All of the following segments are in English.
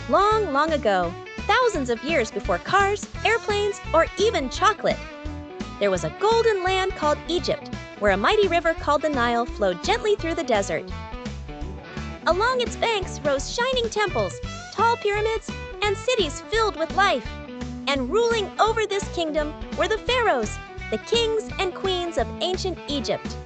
Long, long ago, thousands of years before cars, airplanes, or even chocolate, there was a golden land called Egypt, where a mighty river called the Nile flowed gently through the desert. Along its banks rose shining temples, tall pyramids, and cities filled with life. And ruling over this kingdom were the pharaohs, the kings and queens of ancient Egypt.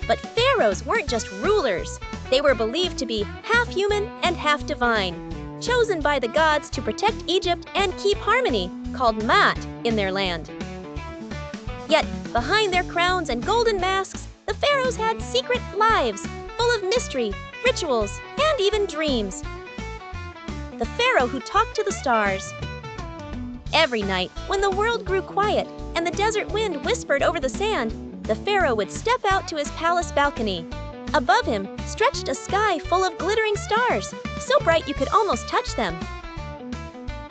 But pharaohs weren't just rulers. They were believed to be half human and half divine, chosen by the gods to protect Egypt and keep harmony, called Maat, in their land. Yet, behind their crowns and golden masks, the pharaohs had secret lives, full of mystery, rituals, and even dreams. The pharaoh who talked to the stars. Every night, when the world grew quiet and the desert wind whispered over the sand, the pharaoh would step out to his palace balcony. Above him stretched a sky full of glittering stars, so bright you could almost touch them.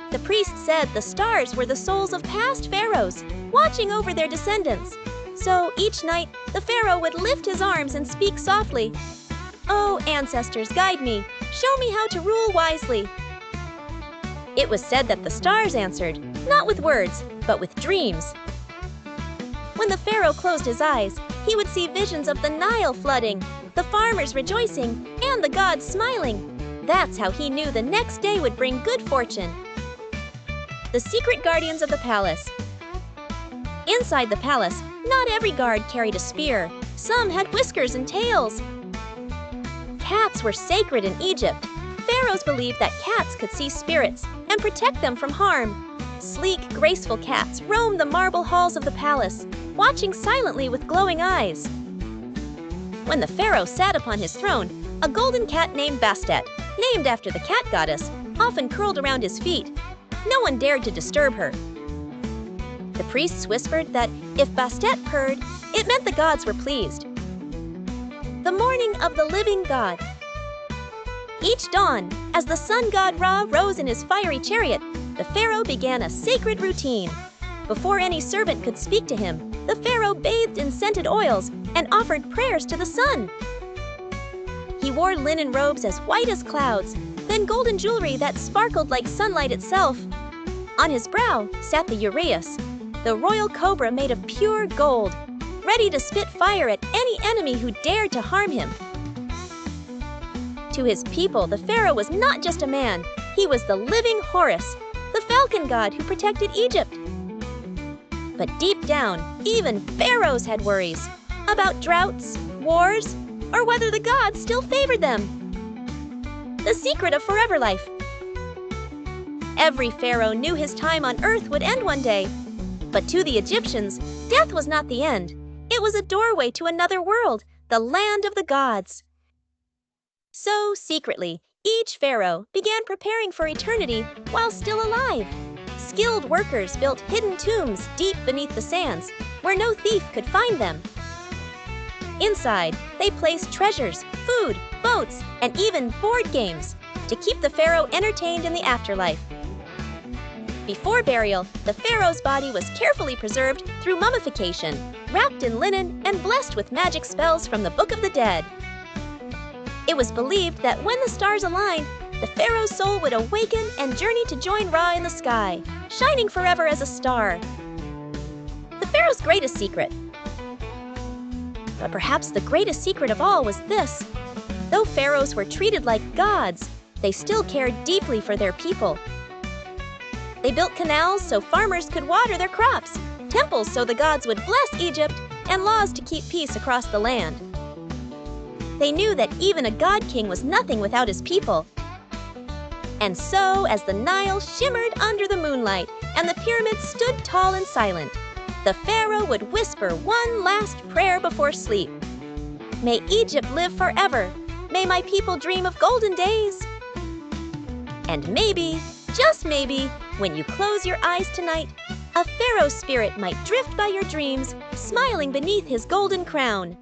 The priest said the stars were the souls of past pharaohs, watching over their descendants. So each night, the pharaoh would lift his arms and speak softly. "Oh, ancestors, guide me. Show me how to rule wisely." It was said that the stars answered, not with words, but with dreams. When the pharaoh closed his eyes, he would see visions of the Nile flooding, the farmers rejoicing, and the gods smiling. That's how he knew the next day would bring good fortune. The secret guardians of the palace. Inside the palace, not every guard carried a spear. Some had whiskers and tails. Cats were sacred in Egypt. Pharaohs believed that cats could see spirits and protect them from harm. Sleek, graceful cats roamed the marble halls of the palace, watching silently with glowing eyes. When the pharaoh sat upon his throne, a golden cat named Bastet, named after the cat goddess, often curled around his feet. No one dared to disturb her. The priests whispered that if Bastet purred, it meant the gods were pleased. The morning of the living god. Each dawn, as the sun god Ra rose in his fiery chariot, the pharaoh began a sacred routine. Before any servant could speak to him, the pharaoh bathed in scented oils and offered prayers to the sun. He wore linen robes as white as clouds, then golden jewelry that sparkled like sunlight itself. On his brow sat the uraeus, the royal cobra made of pure gold, ready to spit fire at any enemy who dared to harm him. To his people, the pharaoh was not just a man. He was the living Horus, the falcon god who protected Egypt. But deep down, even pharaohs had worries about droughts, wars, or whether the gods still favored them. The secret of forever life. Every pharaoh knew his time on earth would end one day. But to the Egyptians, death was not the end. It was a doorway to another world, the land of the gods. So, secretly, each pharaoh began preparing for eternity while still alive. Skilled workers built hidden tombs deep beneath the sands, where no thief could find them. Inside, they placed treasures, food, boats, and even board games to keep the pharaoh entertained in the afterlife. Before burial, the pharaoh's body was carefully preserved through mummification, wrapped in linen and blessed with magic spells from the Book of the Dead. It was believed that when the stars aligned, the pharaoh's soul would awaken and journey to join Ra in the sky, shining forever as a star. The pharaoh's greatest secret. But perhaps the greatest secret of all was this. Though pharaohs were treated like gods, they still cared deeply for their people. They built canals so farmers could water their crops, temples so the gods would bless Egypt, and laws to keep peace across the land. They knew that even a god-king was nothing without his people. And so, as the Nile shimmered under the moonlight and the pyramids stood tall and silent, the pharaoh would whisper one last prayer before sleep. "May Egypt live forever. May my people dream of golden days." And maybe, just maybe, when you close your eyes tonight, a pharaoh spirit might drift by your dreams, smiling beneath his golden crown.